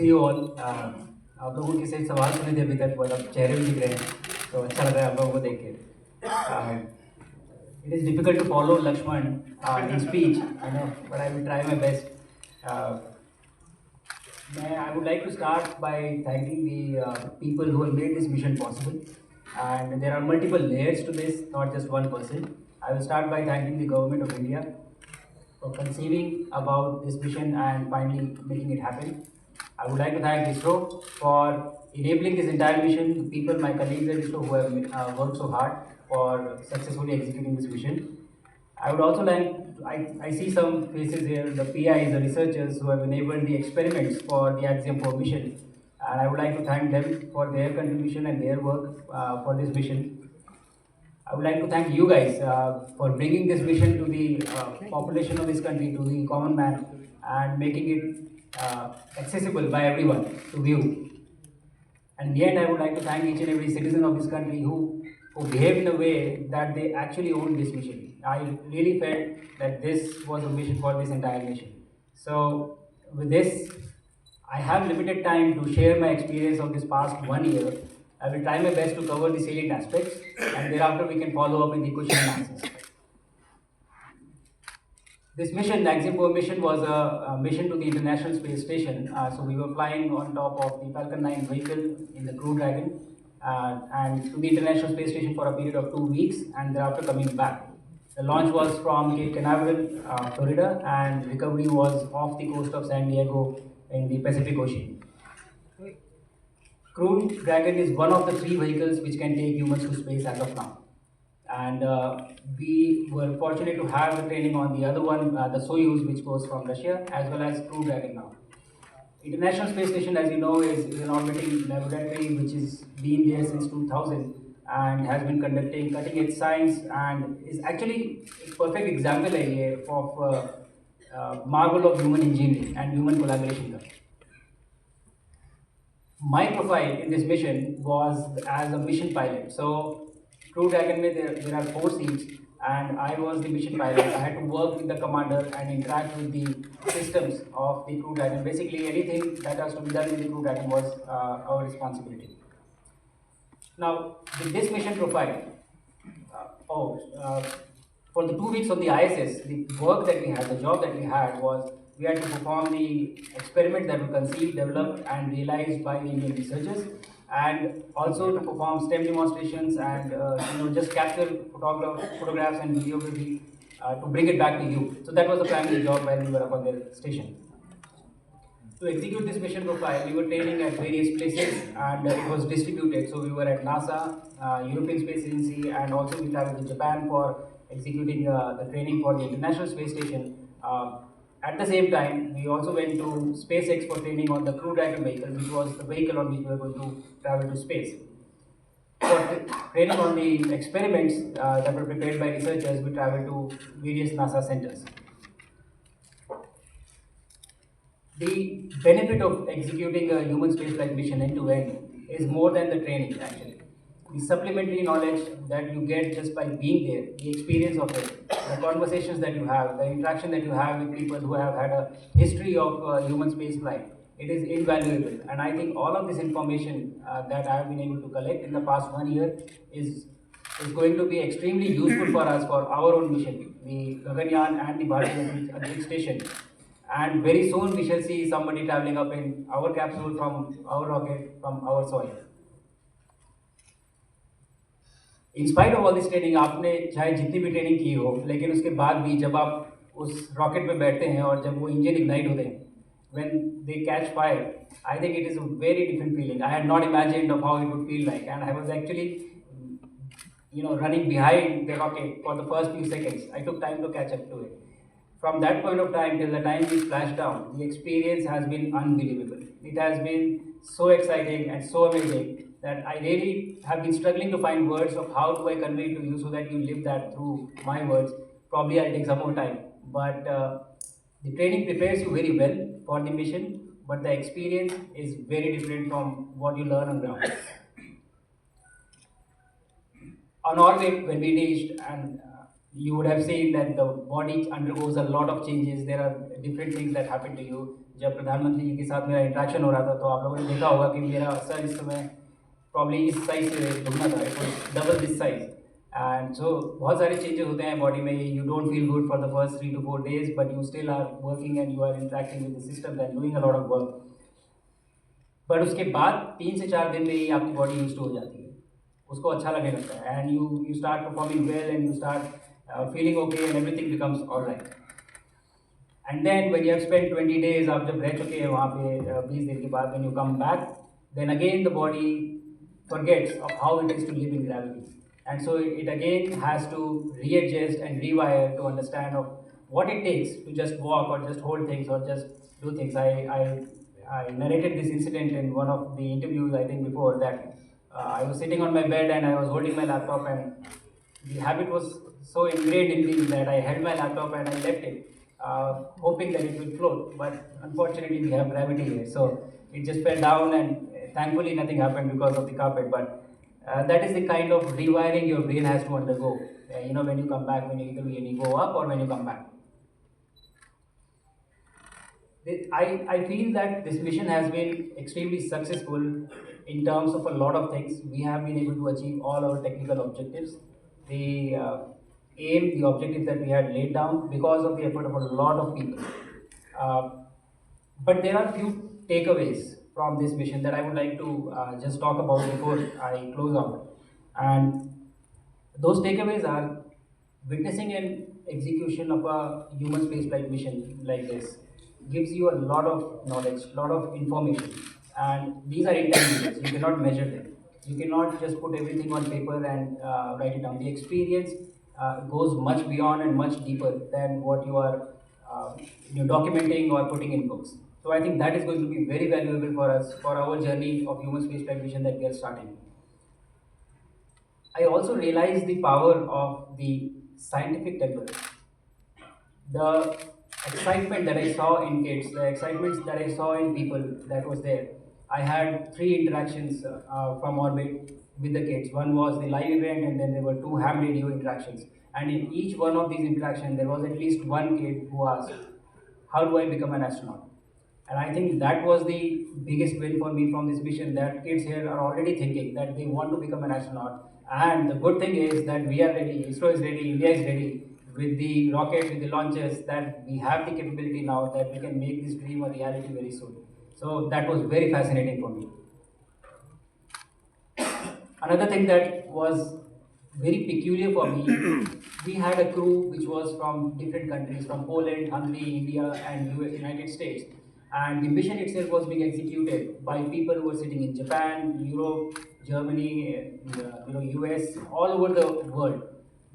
see you all. आप लोगों के सिर्फ सवाल सुने थे अभी तक, बट अब चेहरे भी दिख रहे हैं, तो अच्छा लग रहा है आप लोगों को देख के. It is difficult to follow Lakshman in speech, I know, but I will try my best. Uh, I would like to start by thanking the people who have made this mission possible. And there are multiple layers to this, not just one person. I will start by thanking the government of India for conceiving about this mission and finally making it happen. I would like to thank ISRO for enabling this entire mission, the people, my colleagues at ISRO who have worked so hard for successfully executing this mission. I would also like, I see some faces here, the PIs, the researchers who have enabled the experiments for the Axiom 4 mission. And I would like to thank them for their contribution and their work for this mission. I would like to thank you guys for bringing this mission to the population of this country, to the common man, and making it accessible by everyone to view. And in the end, I would like to thank each and every citizen of this country who behaved in a way that they actually owned this mission. I really felt that this was a mission for this entire nation. So with this, I have limited time to share my experience of this past 1 year. I will try my best to cover the salient aspects, and thereafter we can follow up with the question and answers. This mission, the Axiom 4 mission, was a mission to the International Space Station. So we were flying on top of the Falcon 9 vehicle in the Crew Dragon and to the International Space Station for a period of 2 weeks, and thereafter coming back. The launch was from Cape Canaveral, Florida, and recovery was off the coast of San Diego in the Pacific Ocean. Crew Dragon is one of the 3 vehicles which can take humans to space as of now. And we were fortunate to have the training on the other one, the Soyuz, which goes from Russia, as well as Crew Dragon now. International Space Station, as you know, is an orbiting laboratory which has been there since 2000 and has been conducting cutting-edge science and is actually a perfect example of marvel of human engineering and human collaboration. My profile in this mission was as a mission pilot. So, Crew Dragon, there are 4 seats, and I was the mission pilot. I had to work with the commander and interact with the systems of the Crew Dragon. Basically, anything that has to be done in the Crew Dragon was our responsibility. Now, with this mission profile, for the 2 weeks on the ISS, the work that we had, the job that we had was we had to perform the experiment that were conceived, developed, and realized by the Indian researchers, and also to perform STEM demonstrations and just capture photographs and videography to bring it back to you. So that was the primary job while we were up on the station. To execute this mission profile, we were training at various places and it was distributed. So we were at NASA, European Space Agency, and also we traveled to Japan for executing the training for the International Space Station. At the same time, we also went to SpaceX for training on the Crew Dragon vehicle, which was the vehicle on which we were going to travel to space. For training on the experiments that were prepared by researchers, we traveled to various NASA centers. The benefit of executing a human spaceflight mission end-to-end is more than the training, actually. The supplementary knowledge that you get just by being there, the experience of it, the conversations that you have, the interaction that you have with people who have had a history of human spaceflight, it is invaluable. And I think all of this information that I have been able to collect in the past 1 year is going to be extremely useful for us for our own mission, the Gaganyaan and the Bharatiya Antariksh Station. And very soon we shall see somebody traveling up in our capsule from our rocket, from our soil. In spite of all this training, आपने चाहे जितनी भी training की हो, लेकिन उसके बाद भी जब आप उस रॉकेट में बैठते हैं और जब वो इंजन इग्नाइट होते हैं, when they catch fire, I think it is a very different feeling. I had not imagined of how it would feel like, and I was actually, running behind the rocket for the first few seconds. I took time to catch up to it. From that point of time till the time we splashed down, the experience has been unbelievable. It has been so exciting and so amazing that I really have been struggling to find words of how do I convey to you so that you live that through my words. Probably I'll take some more time. But the training prepares you very well for the mission, but the experience is very different from what you learn on ground. On Norway, when we reached, and you would have seen that the body undergoes a lot of changes. There are different things that happen to you. जब प्रधानमंत्री जी के साथ मेरा interaction हो रहा था तो आप लोगों ने देखा होगा कि मेरा सर इस समय प्रॉब्ली इस साइज से दुगना था, it was double this size. And so बहुत सारे चेंजेस होते हैं बॉडी में. You don't feel good for the first 3 to 4 days, but you still are working and you are interacting with the system and doing a lot of work. But उसके बाद 3 से 4 दिन में ही आपकी बॉडी यूज टू हो जाती है, उसको अच्छा लगने लगता है, and you start performing well and you start feeling okay and everything becomes alright. And then when you have spent 20 days, आप जब रह चुके हैं वहाँ पे 20 दिन के बाद, when you come back, then again the body forgets of how it is to live in gravity, and so it again has to readjust and rewire to understand of what it takes to just walk or just hold things or just do things. I narrated this incident in one of the interviews, I think, before that. I was sitting on my bed and I was holding my laptop, and the habit was so ingrained in me that I held my laptop and I left it, hoping that it will float. But unfortunately, we have gravity here, so it just fell down, and thankfully nothing happened because of the carpet. But that is the kind of rewiring your brain has to undergo. When you come back, when you go up or when you come back. I feel that this mission has been extremely successful in terms of a lot of things. We have been able to achieve all our technical objectives. The the objectives that we had laid down because of the effort of a lot of people. Uh, but there are few takeaways from this mission that I would like to just talk about before I close out. And those takeaways are witnessing an execution of a human spaceflight mission like this gives you a lot of knowledge, lot of information, and these are intangibles. You cannot measure them. You cannot just put everything on paper and write it down. The experience goes much beyond and much deeper than what you are uh, documenting or putting in books. So I think that is going to be very valuable for us for our journey of human spaceflight mission that we are starting. I also realized the power of the scientific temper. The excitement that I saw in kids, the excitement that I saw in people that was there. I had 3 interactions from orbit with the kids. One was the live event, and then there were 2 ham radio interactions. And in each one of these interactions, there was at least one kid who asked, "How do I become an astronaut?" And I think that was the biggest win for me from this mission, that kids here are already thinking that they want to become an astronaut. And the good thing is that we are ready, ISRO is ready, India is ready with the rocket, with the launches, that we have the capability now that we can make this dream a reality very soon. So that was very fascinating for me. Another thing that was very peculiar for me, we had a crew which was from different countries, from Poland, Hungary, India, and United States. And the mission itself was being executed by people who were sitting in Japan, Europe, Germany, US, all over the world.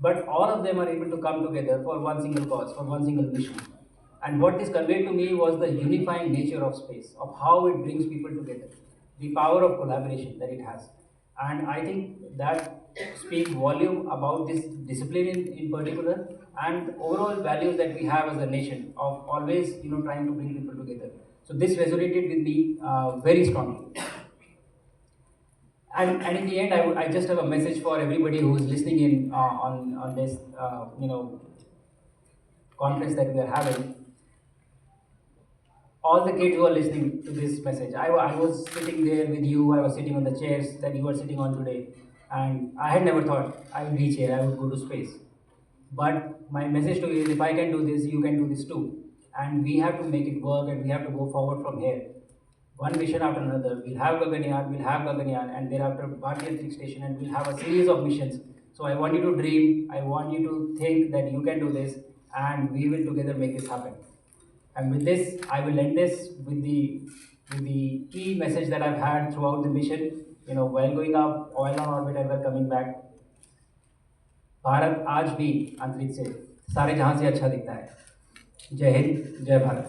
But all of them are able to come together for one single cause, for one single mission. And what this conveyed to me was the unifying nature of space, of how it brings people together, the power of collaboration that it has. And I think that speaks volume about this discipline in particular, and overall values that we have as a nation of always trying to bring people together. So this resonated with me very strongly. And in the end, I just have a message for everybody who is listening in on this conference that we are having. All the kids who are listening to this message, I was sitting there with you, I was sitting on the chairs that you are sitting on today, and I had never thought I would reach here, I would go to space. But my message to you is, if I can do this, you can do this too. And we have to make it work, and we have to go forward from here. One mission after another. We'll have Gaganyaan, and thereafter Bhartiya Antariksh Station, and we'll have a series of missions. So I want you to dream, I want you to think that you can do this, and we will together make this happen. And with this, I will end this with the key message that I've had throughout the mission. While going up, while on orbit, and while coming back, Bharat आज भी अंतरिक्ष से सारे जहां से अच्छा दिखता है. जय हिंद, जय Bharat.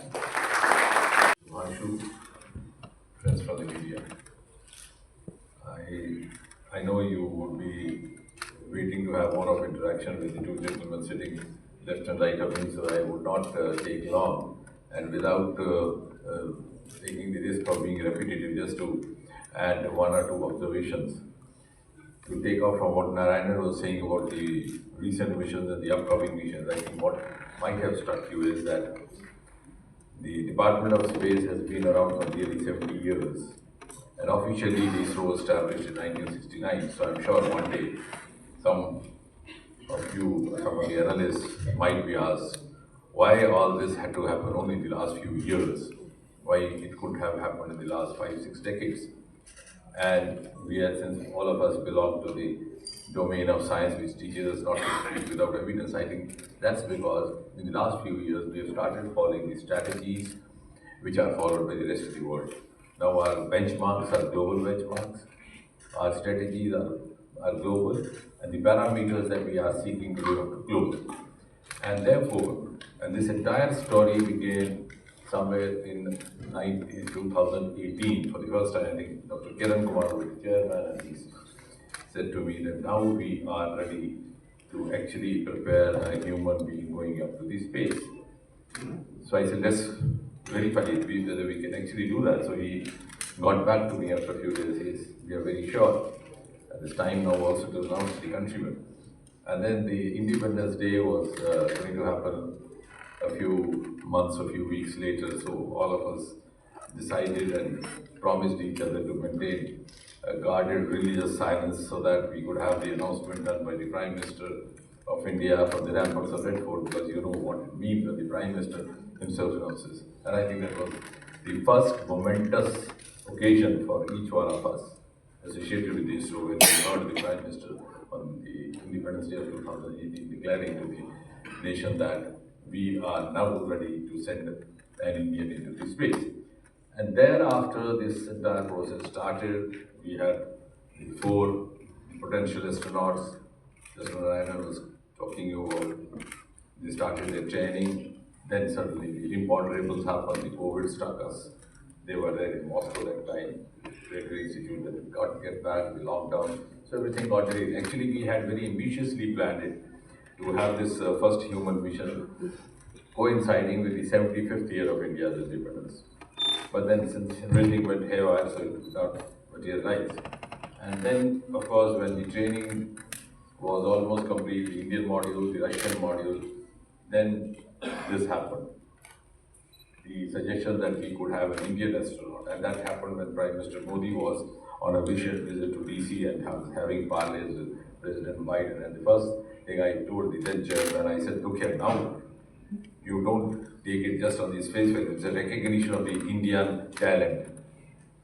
Varshu, friends from the media. I know you would be waiting to have more of interaction with the 2 gentlemen sitting left and right of me, so I would not take long, and without taking the risk of being repetitive, just to add 1 or 2 observations. to take off from what Narayana was saying about the recent missions and the upcoming missions, I think what might have struck you is that the Department of Space has been around for nearly 70 years. And officially, the ISRO was established in 1969. So I'm sure one day some of you, some of the analysts might be asked why all this had to happen only in the last few years, why it could have happened in the last 5, 6 decades. And we are, since all of us belong to the domain of science which teaches us not to speak without evidence, I think that's because in the last few years we have started following the strategies which are followed by the rest of the world. Now our benchmarks are global benchmarks, our strategies are global, and the parameters that we are seeking to live up to global. And therefore, and this entire story began somewhere in 2018. For the first time, I think Dr. Kiran Kumar was the chairman, and he said to me that now we are ready to actually prepare a human being going up to the space. So I said, let's verify whether we can actually do that. So he got back to me after a few days. He says, we are very sure. At this time now also to announce to the countrymen. And then the Independence Day was going to happen a few months, a few weeks later. So all of us decided and promised each other to maintain a guarded religious silence so that we could have the announcement done by the Prime Minister of India from the ramparts of Red Fort, because you know what it means when the Prime Minister himself announces. And I think that was the first momentous occasion for each one of us associated with this. So when we heard the Prime Minister on the Independence Day of 2018 declaring to the nation that we are now ready to send an Indian into the space. And thereafter, this entire process started. We had the 4 potential astronauts. Just Narayana was talking about. They started their training. Then suddenly the imponderables happened. The COVID struck us. They were there in Moscow that time. Military institute that got to get back, the lockdown. So everything got delayed. Actually, we had very ambitiously planned it to have this first human mission coinciding with the 75th year of India's independence. But then since everything went haywire, so it did not materialize. And then, of course, when the training was almost complete, the Indian module, the Russian module, then this happened. The suggestion that we could have an Indian astronaut, and that happened when Prime Minister Modi was on a visit to DC and having parleys with President Biden. And the first thing I told the then chairman, I said, look here now, you don't take it just on this face value, it's a recognition of the Indian talent.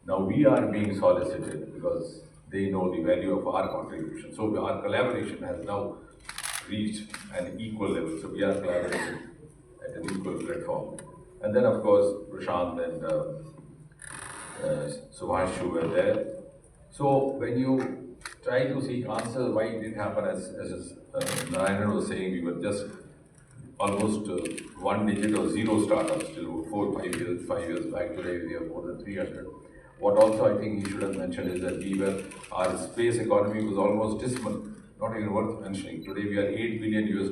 Now we are being solicited because they know the value of our contribution. So our collaboration has now reached an equal level. So we are collaborating at an equal platform. And then, of course, Prashant and Subhashu were there. So when you try to seek answers why it didn't happen, as Narayana was saying, we were just almost one digit or zero startups till 5 years back. Today we have more than 300. What also I think he should have mentioned is that our space economy was almost dismal, not even worth mentioning. Today we are $8 billion US,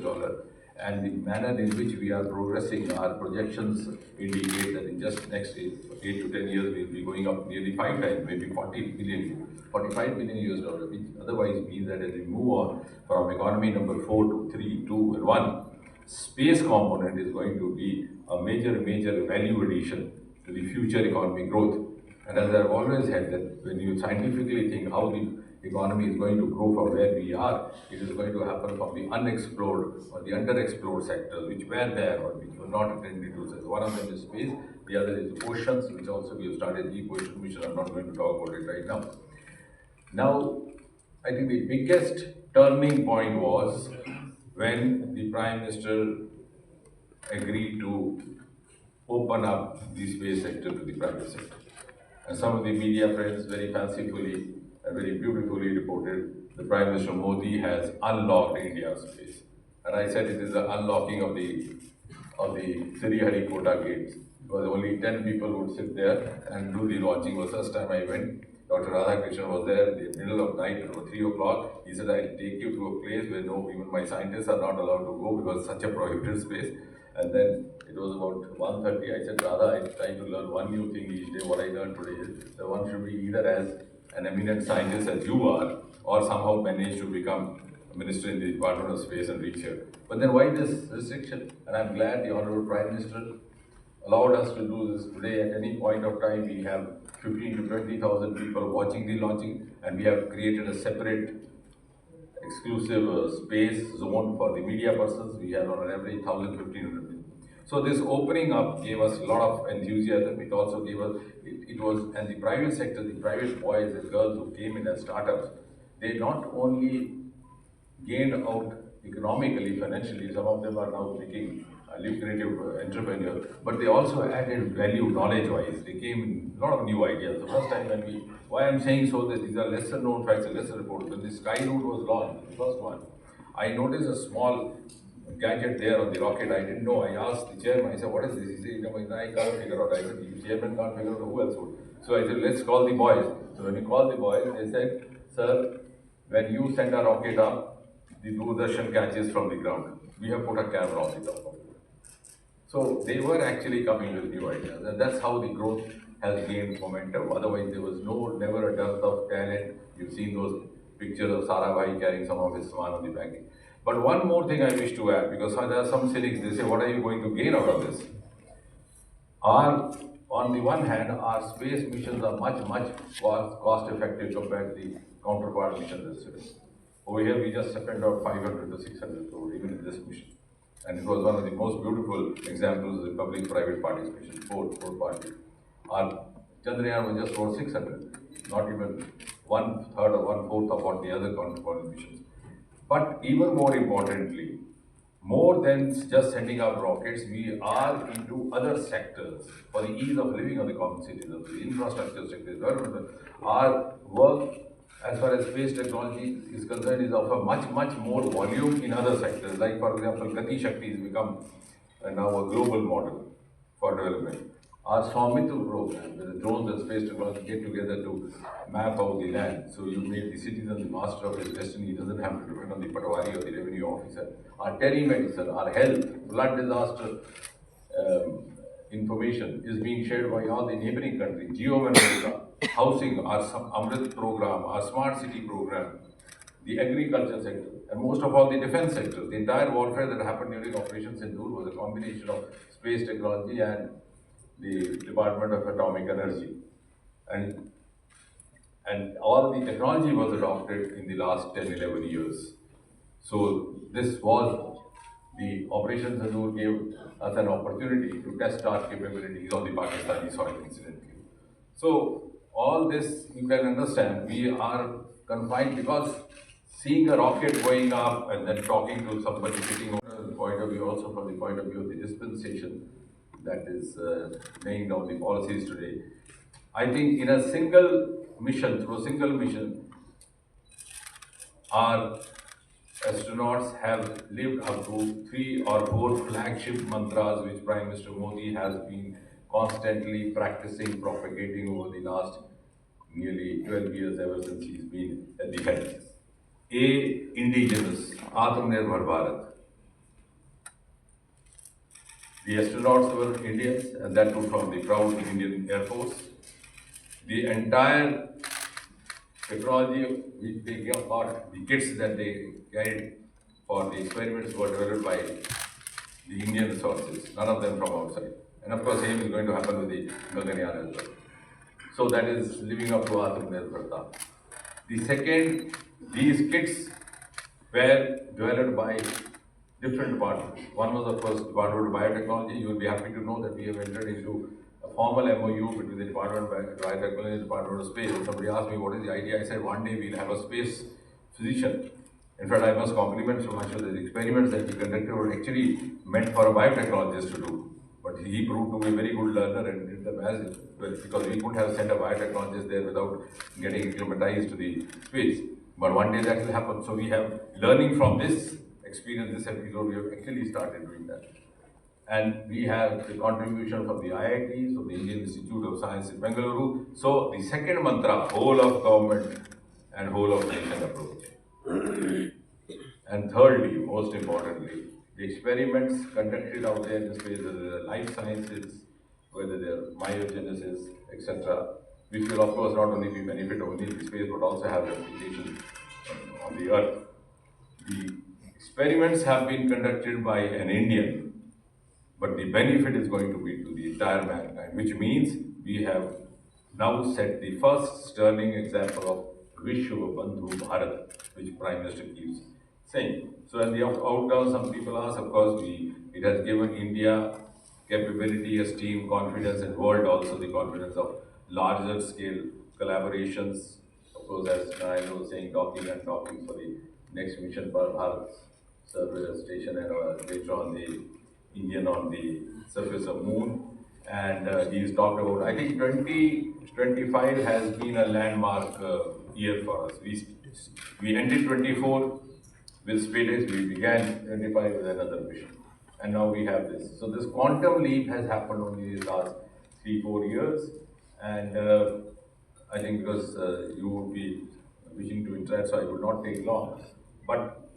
and the manner in which we are progressing, our projections indicate that in just next 8 to 10 years we will be going up nearly 5 times, maybe 45 billion US, which otherwise means that as we move on from economy number 4 to 3, 2 and 1, space component is going to be a major value addition to the future economic growth. And as I've always said, that when you scientifically think how the economy is going to grow from where we are, it is going to happen from the unexplored or the underexplored sectors which were there or which were not attended to. So one of them is space, the other is oceans, which also we have started deep ocean mission. I'm not going to talk about it right now. Now, I think the biggest turning point was when the Prime Minister agreed to open up the space sector to the private sector. And some of the media friends very fancifully and very beautifully reported the Prime Minister Modi has unlocked India's space. And I said it is the unlocking of the Sriharikota gates, because only 10 people would sit there and do the launching. The first time I went, Dr. Radhakrishnan was there in the middle of night, at 3 o'clock. He said, I'll take you to a place where even my scientists are not allowed to go because it's such a prohibited space. And then it was about 1:30. I said, Radha, I'm trying to learn one new thing each day. What I learned today is that one should be either as an eminent scientist as you are, or somehow manage to become a minister in the Department of Space and reach here. But then why this restriction? And I'm glad the Honorable Prime Minister allowed us to do this today. At any point of time, we have 15 to 20,000 people watching the launching, and we have created a separate exclusive space zone for the media persons. We have on an average 1,000-1,500 people. So this opening up gave us a lot of enthusiasm. It also gave us, it was, and the private sector, the private boys and girls who came in as startups, they not only gained out economically, financially, some of them are now making lucrative entrepreneurs, but they also added value knowledge-wise. They came in a lot of new ideas. The first time when why I'm saying so that these are lesser known facts and lesser reports. When the Sky Route was launched, the first one, I noticed a small gadget there on the rocket. I didn't know. I asked the chairman, I said, what is this? He said, I can't figure out. I said, the chairman can't figure out, who else would? So I said, let's call the boys. So when we called the boys, they said, sir, when you send a rocket up, the Doordarshan catches from the ground. We have put a camera on the top of it. So they were actually coming with new ideas, and that's how the growth has gained momentum. Otherwise, there was never a dearth of talent. You've seen those pictures of Sarabhai carrying some of his swan on the back. But one more thing I wish to add, because there are some cynics, they say, what are you going to gain out of this? On the one hand, our space missions are much cost effective compared to the counterpart missions yesterday. Over here, we just spent about 500 to 600 crore even in this mission. And it was one of the most beautiful examples of the public-private participation, both parties. Our Chandrayaan was just over 600, not even 1/3 or 1/4 of what the other counterpart missions. But even more importantly, more than just sending up rockets, we are into other sectors for the ease of living of the common citizens, the infrastructure sector. Our work, as far as space technology is concerned, is of a much more volume in other sectors. Like, for example, Gati Shakti has become now a global model for development. Our Swamitra program, where the drones and space technology get together to map out the land. So you make the citizen the master of his destiny. He doesn't have to depend on the Patwari or the revenue officer. Our telemedicine, our health, flood disaster information is being shared by all the neighboring countries. Geomanagement, housing, our Amrit program, our smart city program, the agriculture sector, and most of all the defense sector. The entire warfare that happened during Operation Sindoor was a combination of space technology and the Department of Atomic Energy. And all the technology was adopted in the last 10-11 years. So this was, the Operation Sindoor gave us an opportunity to test our capabilities on the Pakistani soil incidentally. So all this, you can understand, we are confined because seeing a rocket going up and then talking to somebody sitting on the point of view, also from the point of view of the dispensation that is laying down the policies today. I think in a single mission, through a single mission, our astronauts have lived up to 3 or 4 flagship mantras which Prime Minister Modi has been constantly practicing, propagating over the last nearly 12 years, ever since he's been at the head. A, indigenous, Atmanirbhar Bharat. The astronauts were Indians, and that too from the proud Indian Air Force. The entire technology which they got, the kits that they carried for the experiments were developed by the Indian resources, none of them from outside. And of course, same is going to happen with the Gagनय as well. So that is living up to Atmanirbharta. The second, these kits were developed by different departments. One was, of course, Department of Biotechnology. You will be happy to know that we have entered into a formal MOU between the Department of Biotechnology and the Department of Space. And somebody asked me, what is the idea? I said, one day we'll have a space physician. In fact, I must compliment so much of the experiments that he conducted were actually meant for a biotechnologist to do. But he proved to be a very good learner and did them as well, because we couldn't have sent a biotechnologist there without getting acclimatized to the space. But one day that will happen. So we have, learning from this experience, this episode, we have actually started doing that. And we have the contribution from the IITs, from the Indian Institute of Science in Bengaluru. So the second mantra, whole of government and whole of nation approach. And thirdly, most importantly, the experiments conducted out there in space, whether they're life sciences, whether they're biogenesis, etc., which will of course not only be benefit only in the space but also have applications on the earth. The experiments have been conducted by an Indian, but the benefit is going to be to the entire mankind, which means we have now set the first sterling example of Vishwa Bandhu Bharat, which Prime Minister keeps saying. So, and the outcome, some people ask, of course, it has given India capability, esteem, confidence, and world also the confidence of larger scale collaborations. Of course, as Narayan was saying, talking for the next mission for Bharat survey station and later on the Indian on the surface of moon. And he's talked about, I think 2025 has been a landmark year for us. We ended 24 with SpaceX, we began 25 with another mission. And now we have this. So this quantum leap has happened only in the last 3-4 years. And I think because you would be wishing to interact, so I would not take long. But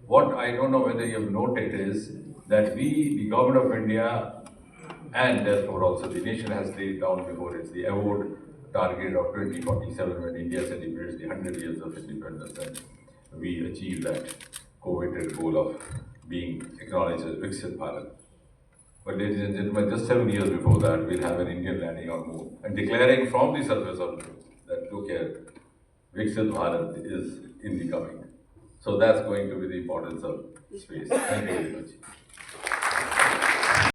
what I don't know whether you have noted is that we, the government of India, and therefore also the nation has laid down before it the award target of 2047 when India celebrates the 100 years of independence, and we achieve that coveted goal of being acknowledged as Viksit Bharat. But ladies and gentlemen, just 7 years before that, we'll have an Indian landing on moon and declaring from the surface of moon that, look here, Viksit Bharat is in the coming. So that's going to be the importance of space. Thank you very much.